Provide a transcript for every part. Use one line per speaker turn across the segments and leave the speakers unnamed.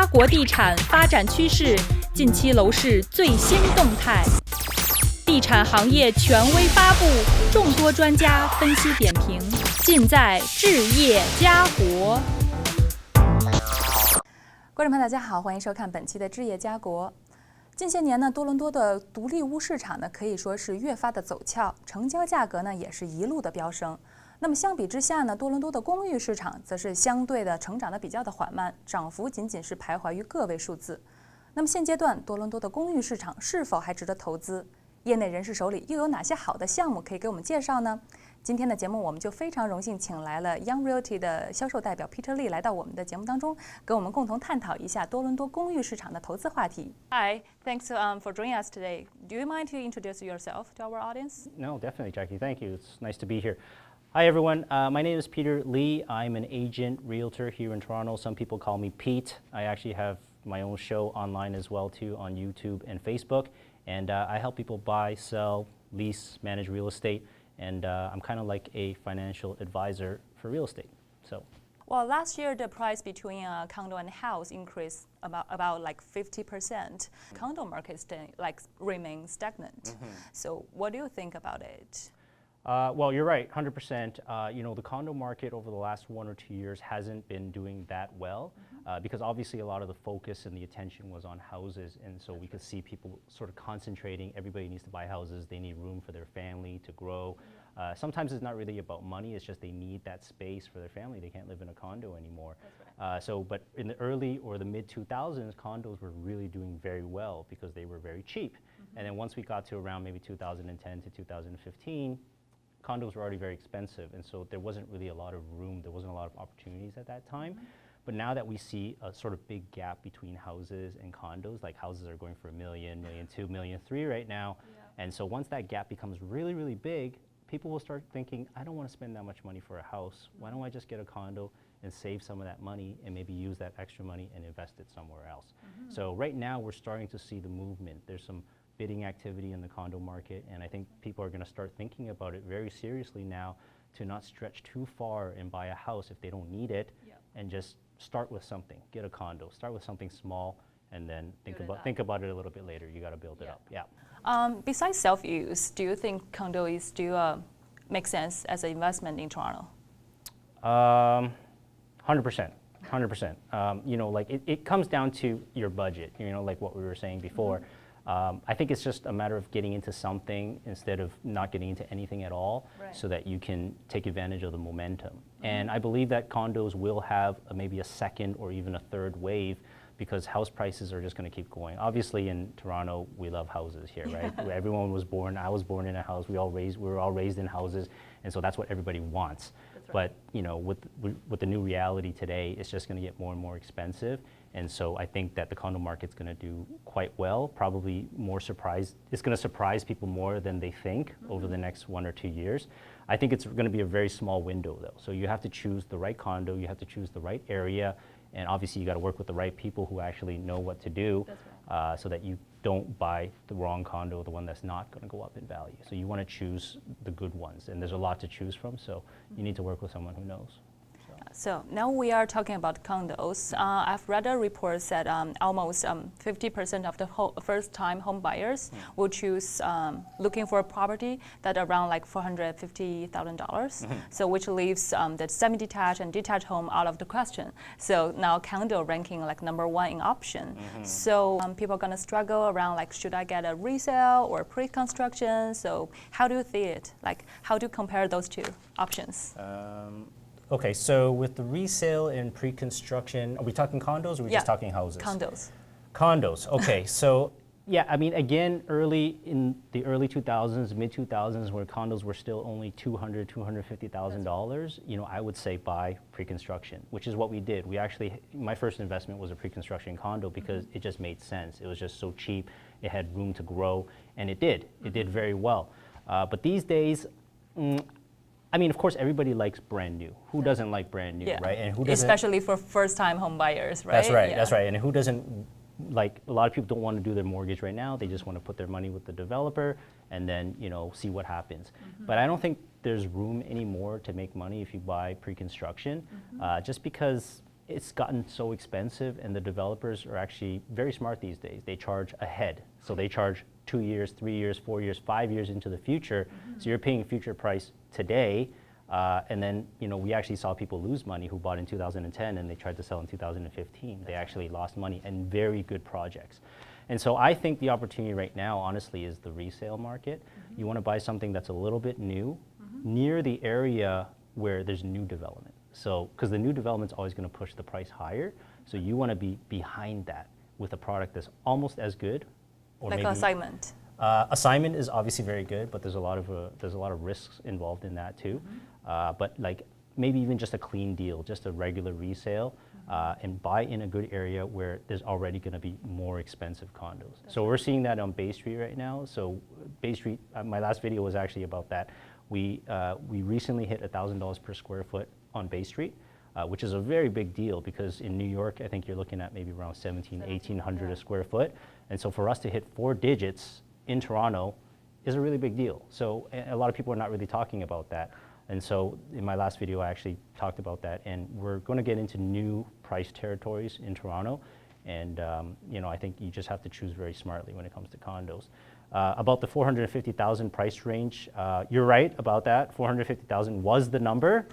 家国地产发展趋势，近期楼市最新动态，地产行业权威发布，众多专家分析点评，尽在置业家国。观众朋友，大家好，欢迎收看本期的置业家国。近些年呢，多伦多的独立屋市场呢可以说是越发的走俏，成交价格呢也是一路的飙升。那么相比之下呢，多伦多的公寓市场则是相对的成长的比较的缓慢，涨幅仅仅是徘徊于个位数字。那么现阶段多伦多的公寓市场是否还值得投资？业内人士手里又有哪些好的项目可以给我们介绍呢？今天的节目我们就非常荣幸请来了 Young Realty 的销售代表 Peter 来到我们的节目当中，跟我们共同探讨一下多伦多公寓市场的投资话题。Hi, thanks for joining us today. Do you mind to introduce yourself to our audience?
No, definitely, Jackie. Thank you. It's nice to be here. Hi, everyone. My name is Peter Lee. I'm an agent realtor here in Toronto. Some people call me Pete. I actually have my own show online as well, too, on YouTube and Facebook. And I help people buy, sell, lease, manage real estate. And I'm kind of like a financial advisor for real estate. So.
Well, last year the price between a condo and house increased about like 50%. Condo market remains stagnant. So what do you think about it?
Well, you're right, 100%. The condo market over the last 1 or 2 years hasn't been doing that well because obviously a lot of the focus and the attention was on houses, and so we could see people sort of concentrating. Everybody needs to buy houses. They need room for their family to grow. Sometimes it's not really about money. It's just they need that space for their family. They can't live in a condo anymore. But in the early or the mid 2000s, condos were really doing very well because they were very cheap. And then once we got to around maybe 2010 to 2015, condos were already very expensive, and so there wasn't really a lot of room, there wasn't a lot of opportunities at that time. But now that we see a sort of big gap between houses and condos, like houses are going for $1 million, $1.2 million, $1.3 million right now, and so once that gap becomes really, really big, people will start thinking, I don't want to spend that much money for a house. Why don't I just get a condo and save some of that money and maybe use that extra money and invest it somewhere else? So right now we're starting to see the movement. There's some bidding activity in the condo market, and I think people are going to start thinking about it very seriously now to not stretch too far and buy a house if they don't need it, and just start with something. Get a condo, start with something small, and then think about it a little bit later. You got to build it up.
Besides self-use, do you think condo is still make sense as an investment in Toronto?
100%. 100%. It comes down to your budget, like what we were saying before. I think it's just a matter of getting into something instead of not getting into anything at all, so that you can take advantage of the momentum. And I believe that condos will have maybe a second or even a third wave because house prices are just going to keep going. Obviously in Toronto, we love houses here, right? Everyone was born, I was born in a house, we were all raised in houses, and so that's what everybody wants. But with the new reality today, it's just going to get more and more expensive. And so I think that the condo market's going to do quite well, probably more surprise. It's going to surprise people more than they think over the next 1 or 2 years. I think it's going to be a very small window though. So you have to choose the right condo, you have to choose the right area, and obviously you got to work with the right people who actually know what to do so that you don't buy the wrong condo, the one that's not going to go up in value. So you want to choose the good ones, and there's a lot to choose from, so you need to work with someone who knows.
So now we are talking about condos. I've read a report that almost 50% of the first-time home buyers will choose looking for a property that around like $450,000. So which leaves the semi-detached and detached home out of the question. So now condo ranking like #1 in option. So people are gonna struggle around like, should I get a resale or pre-construction? So how do you see it? Like, how do you compare those two options?
Okay, so with the resale and pre-construction, are we talking condos or are we just talking houses? Condos, okay. So yeah, I mean, again, in the early 2000s, mid 2000s, where condos were still only $200,000, $250,000, I would say buy pre-construction, which is what we did. My first investment was a pre-construction condo because it just made sense. It was just so cheap, it had room to grow, and it did very well. But these days, I mean, of course, everybody likes brand new. Who doesn't like brand new, right? And who doesn't?
Especially for first-time home buyers, right?
That's right. And who doesn't, like, a lot of people don't want to do their mortgage right now. They just want to put their money with the developer and then, see what happens. But I don't think there's room anymore to make money if you buy pre-construction, just because it's gotten so expensive, and the developers are actually very smart these days. They charge ahead. So they charge 2 years, 3 years, 4 years, 5 years into the future. So you're paying future price today. And then, we actually saw people lose money who bought in 2010 and they tried to sell in 2015. They actually lost money, and very good projects. And so I think the opportunity right now, honestly, is the resale market. You want to buy something that's a little bit new, near the area where there's new development. So, because the new development's always going to push the price higher. So you want to be behind that with a product that's almost as good. Or
like
maybe,
assignment.
Assignment is obviously very good, but there's a lot of risks involved in that too. But like maybe even just a clean deal, just a regular resale, and buy in a good area where there's already going to be more expensive condos. So we're seeing that on Bay Street right now. So Bay Street, my last video was actually about that. We recently hit $1,000 per square foot on Bay Street, which is a very big deal, because in New York, I think you're looking at maybe around 1,800 a square foot. And so for us to hit 4 digits in Toronto is a really big deal. So a lot of people are not really talking about that. And so in my last video, I actually talked about that, and we're going to get into new price territories in Toronto. And I think you just have to choose very smartly when it comes to condos. About the 450,000 price range, you're right about that. 450,000 was the number.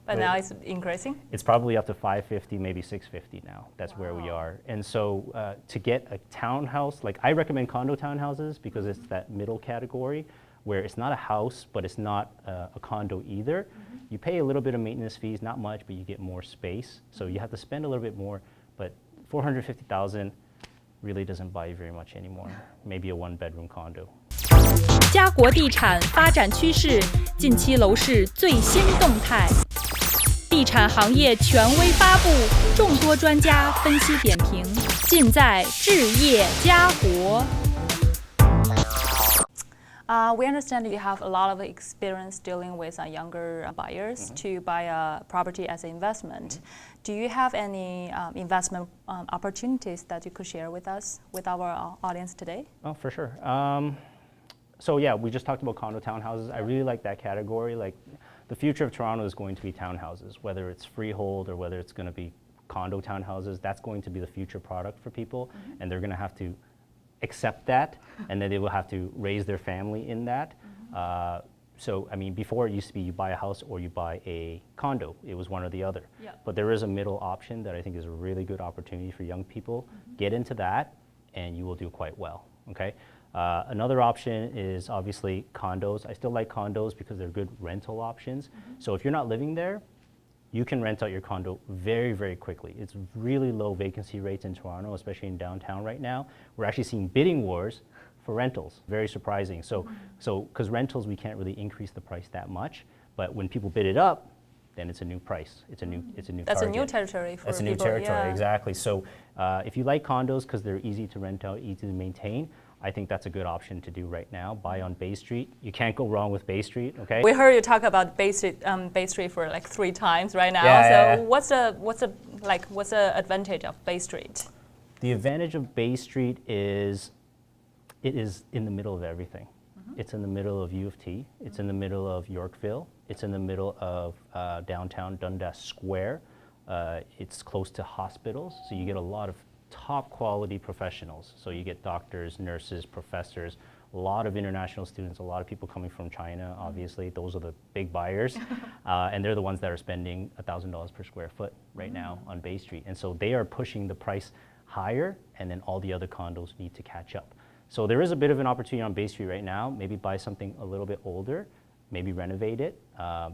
But now it's increasing?
It's probably up to 550, maybe 650 now. That's where we are. And so to get a townhouse, like I recommend condo townhouses because it's that middle category where it's not a house, but it's not a condo either. You pay a little bit of maintenance fees, not much, but you get more space. So you have to spend a little bit more, but 450,000 really doesn't buy you very much anymore. Maybe a 1-bedroom condo.
嘉国地产发展趋势，近期楼市最新动态，地产行业权威发布，众多专家分析点评，尽在置业嘉国。
We understand you have a lot of experience dealing with younger buyers to buy a property as an investment. Do you have any investment opportunities that you could share with us, with our audience today?
Oh, for sure. So yeah, we just talked about condo townhouses. I really like that category. Like the future of Toronto is going to be townhouses, whether it's freehold or whether it's going to be condo townhouses. That's going to be the future product for people, and they're going to have to accept that, and then they will have to raise their family in that. So, I mean, before it used to be you buy a house or you buy a condo. It was one or the other.
Yeah.
But there is a middle option that I think is a really good opportunity for young people. Get into that, and you will do quite well, okay? Another option is obviously condos. I still like condos because they're good rental options. So if you're not living there, you can rent out your condo very, very quickly. It's really low vacancy rates in Toronto, especially in downtown right now. We're actually seeing bidding wars for rentals. Very surprising. So, because rentals, we can't really increase the price that much, but when people bid it up, then it's a new price. It's a new
That's
target.
a new territory for
That's a
people.
new territory,
Yeah.
exactly. So if you like condos because they're easy to rent out, easy to maintain, I think that's a good option to do right now. Buy on Bay Street. You can't go wrong with Bay Street, okay?
We heard you talk about Bay Street for like 3 times right now.
Yeah,
so
yeah.
what's the advantage of Bay Street?
The advantage of Bay Street is it is in the middle of everything. It's in the middle of U of T. It's in the middle of Yorkville. It's in the middle of downtown Dundas Square. It's close to hospitals, so you get a lot of top quality professionals. So you get doctors, nurses, professors, a lot of international students, a lot of people coming from China, obviously. Those are the big buyers. And they're the ones that are spending $1,000 per square foot right now on Bay Street. And so they are pushing the price higher, and then all the other condos need to catch up. So there is a bit of an opportunity on Bay Street right now. Maybe buy something a little bit older, maybe renovate it,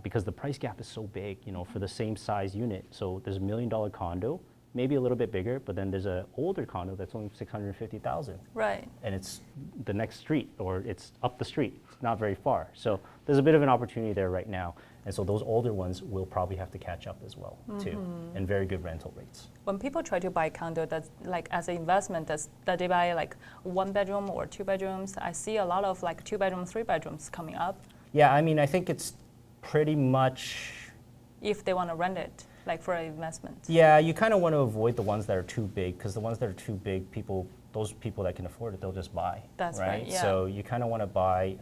because the price gap is so big, for the same size unit. So there's $1 million condo, maybe a little bit bigger, but then there's an older condo that's only $650,000.
Right.
And it's the next street, or it's up the street. It's not very far. So there's a bit of an opportunity there right now. And so those older ones will probably have to catch up as well, too, and very good rental rates.
When people try to buy condo, that's like as an investment, that they buy like 1 bedroom or 2 bedrooms. I see a lot of like 2 bedroom, 3 bedrooms coming up.
Yeah, I mean, I think it's pretty much...
If they want to rent it, like for an investment.
Yeah, you kind of want to avoid the ones that are too big, because the ones that are too big, those people that can afford it, they'll just buy.
That's right, yeah.
So you kind of want to buy,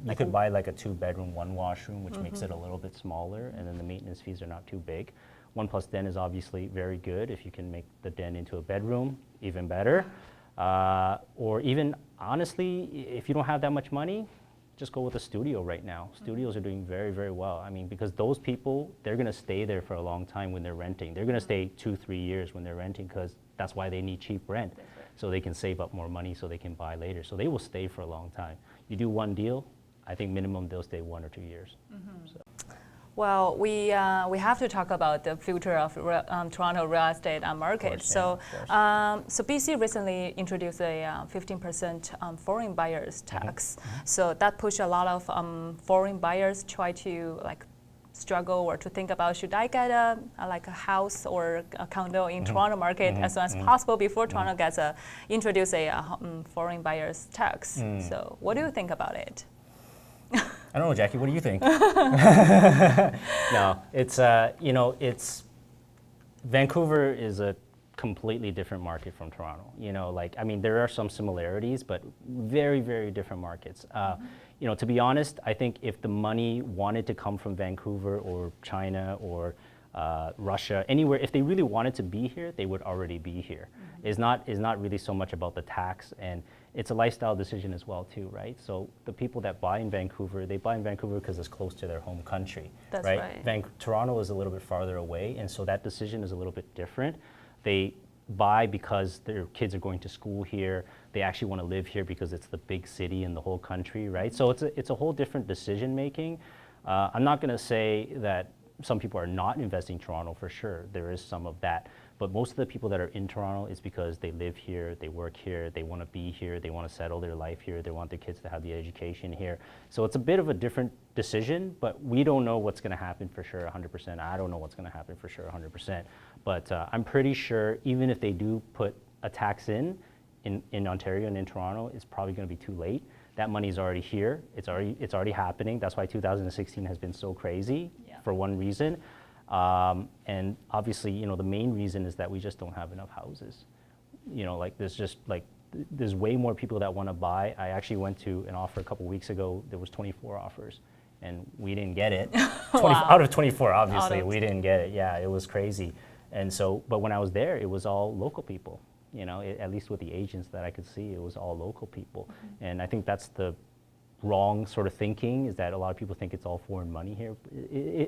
you could buy like a 2-bedroom, 1 washroom, which makes it a little bit smaller, and then the maintenance fees are not too big. 1 plus den is obviously very good. If you can make the den into a bedroom, even better. Or even, honestly, if you don't have that much money, just go with a studio right now. Studios are doing very, very well. I mean, because those people, they're going to stay there for a long time when they're renting. They're going to stay 2-3 years when they're renting because that's why they need cheap rent. So they can save up more money so they can buy later. So they will stay for a long time. You do one deal, I think minimum they'll stay 1 or 2 years. So.
Well, we have to talk about the future of Toronto real estate market.
Course,
so,
yeah,
so BC recently introduced a 15% foreign buyers tax. So that pushed a lot of foreign buyers try to struggle or to think about, should I get a house or a condo in Toronto market as soon as possible before Toronto gets introduce a foreign buyers tax. So what do you think about it?
I don't know, Jackie, what do you think? No, it's, it's, Vancouver is a completely different market from Toronto. I mean, there are some similarities, but very, very different markets. To be honest, I think if the money wanted to come from Vancouver or China or Russia, anywhere, if they really wanted to be here, they would already be here. It's not really so much about the tax, and it's a lifestyle decision as well too, right? So the people that buy in Vancouver, they buy in Vancouver because it's close to their home country.
That's right.
Toronto is a little bit farther away, and so that decision is a little bit different. They buy because their kids are going to school here. They actually want to live here because it's the big city in the whole country, right? So it's a whole different decision making. I'm not going to say that some people are not investing in Toronto, for sure. There is some of that. But most of the people that are in Toronto is because they live here, they work here, they want to be here, they want to settle their life here, they want their kids to have the education here. So it's a bit of a different decision, but we don't know what's going to happen for sure 100%. I don't know what's going to happen for sure 100%. But I'm pretty sure even if they do put a tax in Ontario and in Toronto, it's probably going to be too late. That money is already here. It's already happening. That's why 2016 has been so crazy for one reason. And obviously, the main reason is that we just don't have enough houses. There's way more people that want to buy. I actually went to an offer a couple weeks ago. There was 24 offers, and we didn't get it. Out of 24, obviously, we didn't get it. Yeah, it was crazy. And so, but when I was there, it was all local people. At least with the agents that I could see, it was all local people. And I think that's the wrong sort of thinking, is that a lot of people think it's all foreign money here.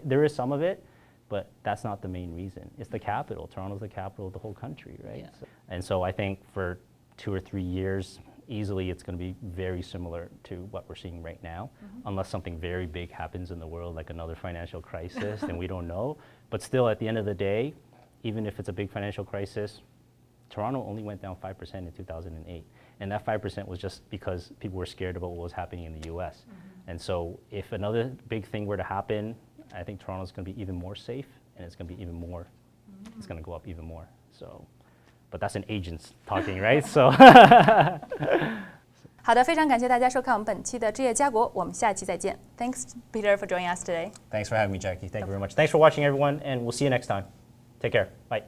There is some of it, but that's not the main reason. It's the capital. Toronto's the capital of the whole country, right? Yeah. So I think for 2 or 3 years, easily it's going to be very similar to what we're seeing right now, unless something very big happens in the world, like another financial crisis, and we don't know. But still, at the end of the day, even if it's a big financial crisis, Toronto only went down 5% in 2008. And that 5% was just because people were scared about what was happening in the US. And so if another big thing were to happen, I think Toronto's going to be even more safe, and it's going to be even more, it's going to go up even more. So, but that's an agent's talking, right? So.
好的，非常感谢大家收看我们本期的置业家国，我们下期再见。Thanks, Peter, for joining us today.
Thanks for having me, Jackie. Thank you very much. Thanks for watching, everyone, and we'll see you next time. Take care. Bye.